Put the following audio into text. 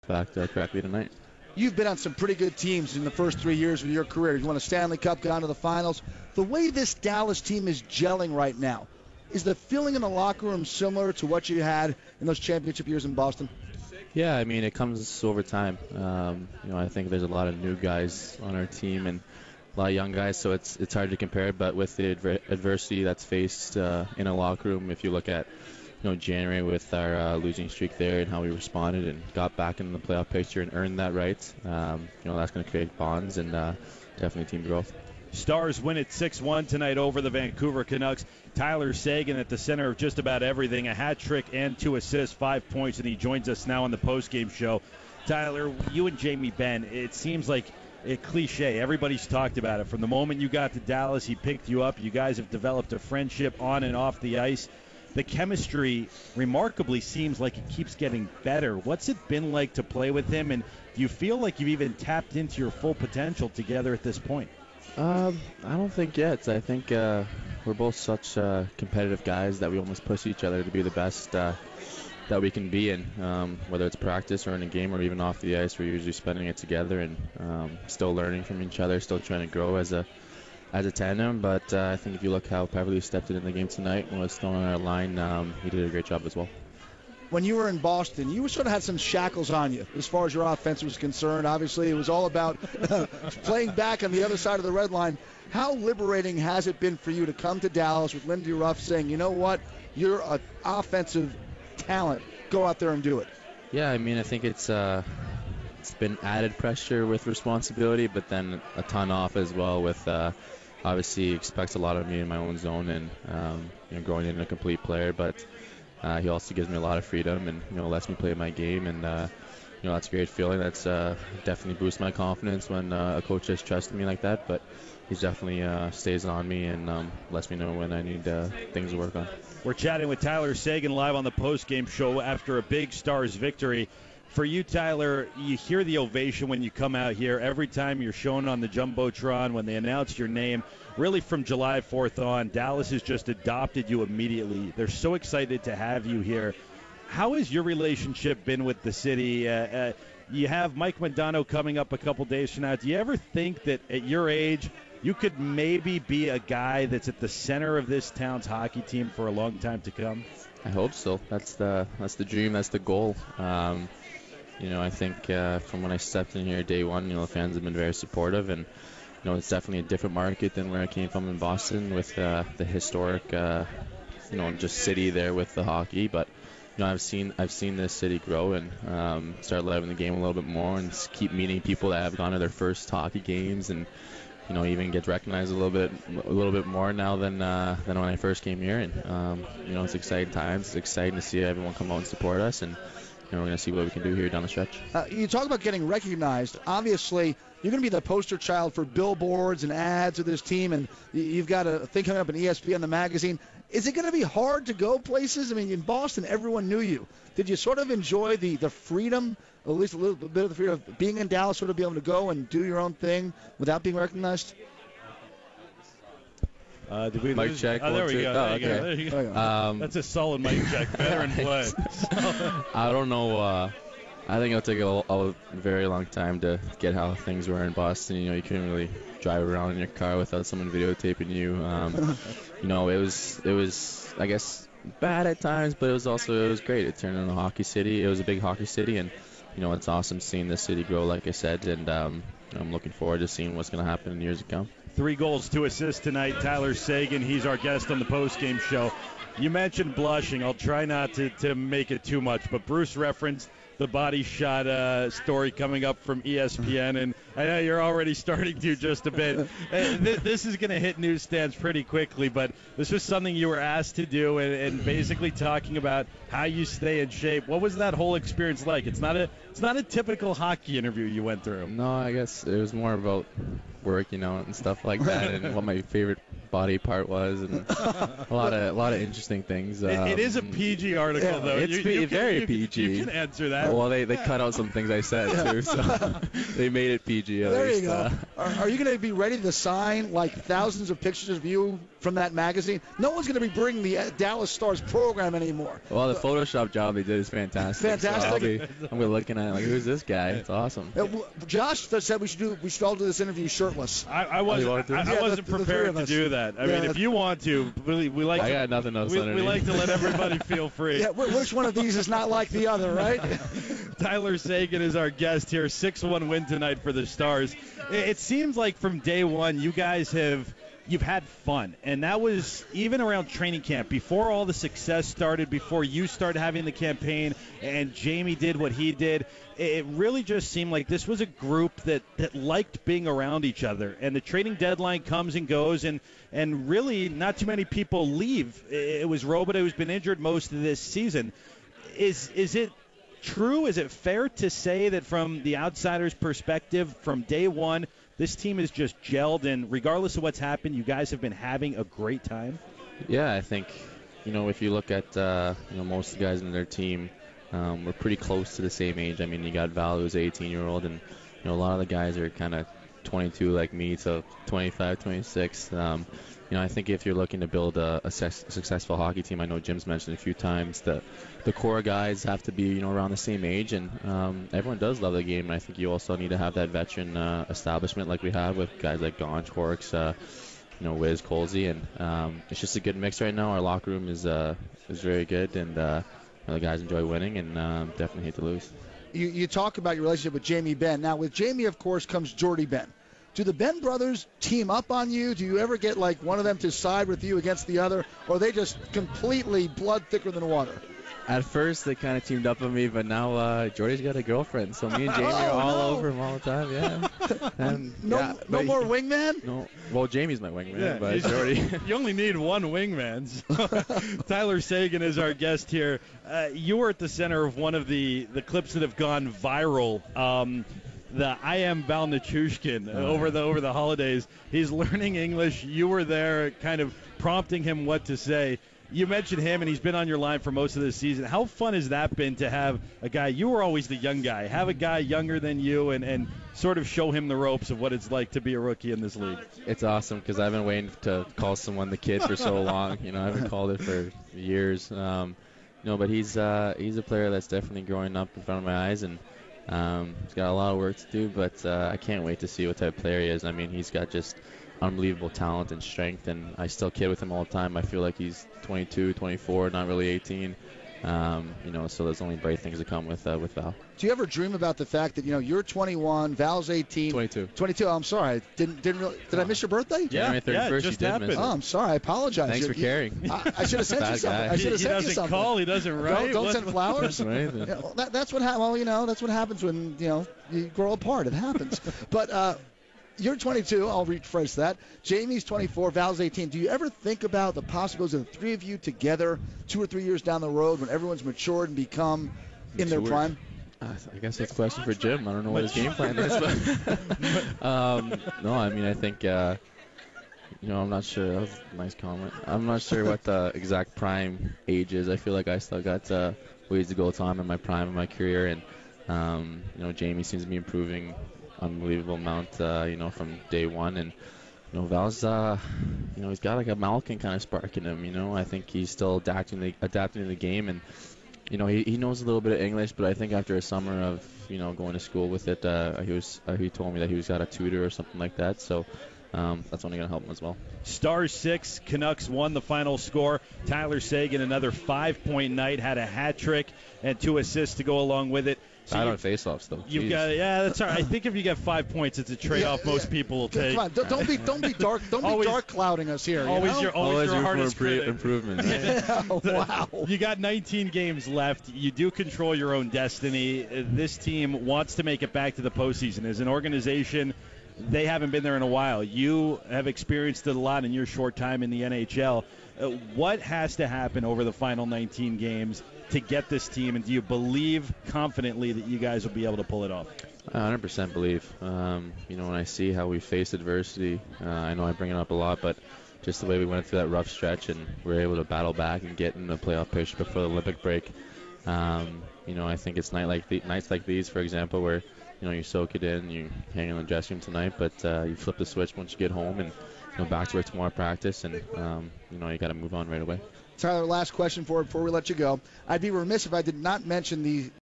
back correctly tonight. You've been on some pretty good teams in the first 3 years of your career. You won a Stanley Cup, gone to the finals. The way this Dallas team is gelling right now, is the feeling in the locker room similar to what you had in those championship years in Boston? Yeah, I mean, it comes over time. I think there's a lot of new guys on our team and a lot of young guys, so it's hard to compare. But with the adversity that's faced in a locker room, if you look at January with our losing streak there and how we responded and got back in the playoff picture and earned that right, that's going to create bonds and definitely team growth. Stars win it 6-1 tonight over the Vancouver Canucks. Tyler Seguin at the center of just about everything, a hat trick and 2 assists, 5 points, and he joins us now on the postgame show. Tyler, you and Jamie Benn, it seems like a cliche. Everybody's talked about it. From the moment you got to Dallas, he picked you up. You guys have developed a friendship on and off the ice. The chemistry remarkably seems like it keeps getting better. What's it been like to play with him, and do you feel like you've even tapped into your full potential together at this point? I don't think yet. I think we're both such competitive guys that we almost push each other to be the best that we can be in, whether it's practice or in a game or even off the ice. We're usually spending it together and still learning from each other, still trying to grow as a tandem. But I think if you look how Peverly stepped in the game tonight and was thrown on our line, he did a great job as well. When you were in Boston, you sort of had some shackles on you as far as your offense was concerned. Obviously, it was all about playing back on the other side of the red line. How liberating has it been for you to come to Dallas with Lindy Ruff saying, you know what, you're an offensive talent, go out there and do it? Yeah, I mean, I think it's been added pressure with responsibility, but then a ton off as well with obviously he expects a lot of me in my own zone and growing into a complete player, but he also gives me a lot of freedom and lets me play my game, and that's a great feeling. That's definitely boosts my confidence when a coach has trusted me like that, but he's definitely stays on me and lets me know when I need things to work on. We're chatting with Tyler Seguin live on the post-game show after a big Stars victory. For you, Tyler, you hear the ovation when you come out here. Every time you're shown on the Jumbotron, when they announce your name, really from July 4th on, Dallas has just adopted you immediately. They're so excited to have you here. How has your relationship been with the city? You have Mike Modano coming up a couple days from now. Do you ever think that at your age you could maybe be a guy that's at the center of this town's hockey team for a long time to come? I hope so. That's the dream. That's the goal. I think from when I stepped in here day one, the fans have been very supportive, and it's definitely a different market than where I came from in Boston with the historic, just city there with the hockey. But I've seen this city grow and start loving the game a little bit more, and keep meeting people that have gone to their first hockey games, and even get recognized a little bit more now than when I first came here. And it's exciting times. It's exciting to see everyone come out and support us, and we're going to see what we can do here down the stretch. You talk about getting recognized. Obviously, you're going to be the poster child for billboards and ads of this team, and you've got a thing coming up in ESPN, the magazine. Is it going to be hard to go places? I mean, in Boston, everyone knew you. Did you sort of enjoy the freedom, at least a little bit of the freedom of being in Dallas, sort of be able to go and do your own thing without being recognized? Did we mic lose? check? There we go. There you go. That's a solid mic check. Veteran play. I don't know. I think it'll take a very long time to get how things were in Boston. You couldn't really drive around in your car without someone videotaping you. It was I guess bad at times, but it was great. It turned into a hockey city. It was a big hockey city, and it's awesome seeing this city grow, like I said, and I'm looking forward to seeing what's going to happen in years to come. 3 goals, 2 assists tonight. Tyler Seguin, he's our guest on the postgame show. You mentioned blushing. I'll try not to make it too much, but Bruce referenced the body shot story coming up from ESPN, and I know you're already starting to just a bit. This is going to hit newsstands pretty quickly, but this was something you were asked to do, and basically talking about how you stay in shape. What was that whole experience like? It's not a typical hockey interview you went through. No, I guess it was more about work, and stuff like that, and what my favorite body part was, and a lot of interesting things. It is a PG article, though. It's very PG. You can answer that. Well, they cut out some things I said too, so they made it PG. There you go. Are you going to be ready to sign like thousands of pictures of you from that magazine. No one's going to be bringing the Dallas Stars program anymore. Well, the Photoshop job they did is fantastic. Fantastic. So I'm gonna looking at it like, who's this guy? It's awesome. Josh said we should all do this interview shirtless. I wasn't prepared to do that. I mean, if you want to, we like. I got nothing else. We like to let everybody feel free. Yeah, which one of these is not like the other, right? Tyler Seguin is our guest here. 6-1 win tonight for the Stars. It seems like from day one, you guys you've had fun, and that was even around training camp, before all the success started, before you started having the campaign, and Jamie did what he did. It really just seemed like this was a group that liked being around each other, and the trading deadline comes and goes, and really not too many people leave. It was Robida who's been injured most of this season. Is it true? Is it fair to say that from the outsider's perspective, from day one, this team is just gelled, and regardless of what's happened, you guys have been having a great time? Yeah, I think, if you look at, most of the guys in their team, we're pretty close to the same age. I mean, you got Val, who's an 18-year-old, and, a lot of the guys are kind of 22 like me, so 25, 26. I think if you're looking to build a successful hockey team, I know Jim's mentioned a few times that the core guys have to be, around the same age, and everyone does love the game. And I think you also need to have that veteran establishment like we have with guys like Gonch, Corks, Wiz, Colsey, and it's just a good mix right now. Our locker room is very good, and the guys enjoy winning, and definitely hate to lose. You talk about your relationship with Jamie Benn. Now, with Jamie, of course, comes Jordy Benn. Do the Benn brothers team up on you? Do you ever get like one of them to side with you against the other, or are they just completely blood thicker than water? At first, they kind of teamed up on me, but now Jordy's got a girlfriend, so me and Jamie are all over him all the time. Yeah. And, no more wingman? No. Well, Jamie's my wingman, but Jordy. You only need one wingman. So. Tyler Seguin is our guest here. You were at the center of one of the clips that have gone viral. The I am Val Nichushkin over the holidays. He's learning English. You were there kind of prompting him what to say. You mentioned him, and he's been on your line for most of the season. How fun has that been to have a guy, you were always the young guy, have a guy younger than you and sort of show him the ropes of what it's like to be a rookie in this league? It's awesome because I've been waiting to call someone the kid for so long. I haven't called it for years. But he's a player that's definitely growing up in front of my eyes, and he's got a lot of work to do, but I can't wait to see what type of player he is. I mean, he's got just unbelievable talent and strength, and I still kid with him all the time. I feel like he's 22, 24, not really 18. So there's only bright things to come with Val. Do you ever dream about the fact that you're 21, Val's 18, 22? Oh, I'm sorry, did I miss your birthday? Yeah, it just happened. Oh, I'm sorry, I apologize. Thanks for caring. I should have sent you something. He doesn't call, he doesn't write. Don't send flowers. Right. That's what happens. Well, that's what happens when you grow apart. It happens. But you're 22. I'll rephrase that. Jamie's 24. Val's 18. Do you ever think about the possibilities of the three of you together 2 or 3 years down the road when everyone's matured and become in their prime? I guess that's a question for Jim. I don't know what his game plan is. But no, I mean, I think, I'm not sure. That was a nice comment. I'm not sure what the exact prime age is. I feel like I still got ways to go till I'm in my prime of my career. And, Jamie seems to be improving unbelievable amount, from day one. And, Val's, he's got like a Malkin kind of spark in him, I think he's still adapting to the game. And, he knows a little bit of English, but I think after a summer of, going to school with it, he told me that he was got a tutor or something like that. So that's only going to help him as well. Stars 6, Canucks 1, the final score. Tyler Seguin, another 5-point night, had a hat trick and 2 assists to go along with it. So I don't face-offs, though. You've got, that's all right. I think if you get 5 points, it's a trade-off most people will take. Come on, don't be dark. Don't be dark clouding us here. Always your hardest critic. Improvement. Wow. You got 19 games left. You do control your own destiny. This team wants to make it back to the postseason. As an organization, they haven't been there in a while. You have experienced it a lot in your short time in the NHL. What has to happen over the final 19 games to get this team, and do you believe confidently that you guys will be able to pull it off? I 100% believe. When I see how we face adversity, I know I bring it up a lot, but just the way we went through that rough stretch and we were able to battle back and get in the playoff picture before the Olympic break. I think it's nights like these, for example, where you soak it in, you hang in the dressing room tonight, but you flip the switch once you get home, and back to work tomorrow practice, and you got to move on right away. Tyler, last question before we let you go. I'd be remiss if I did not mention the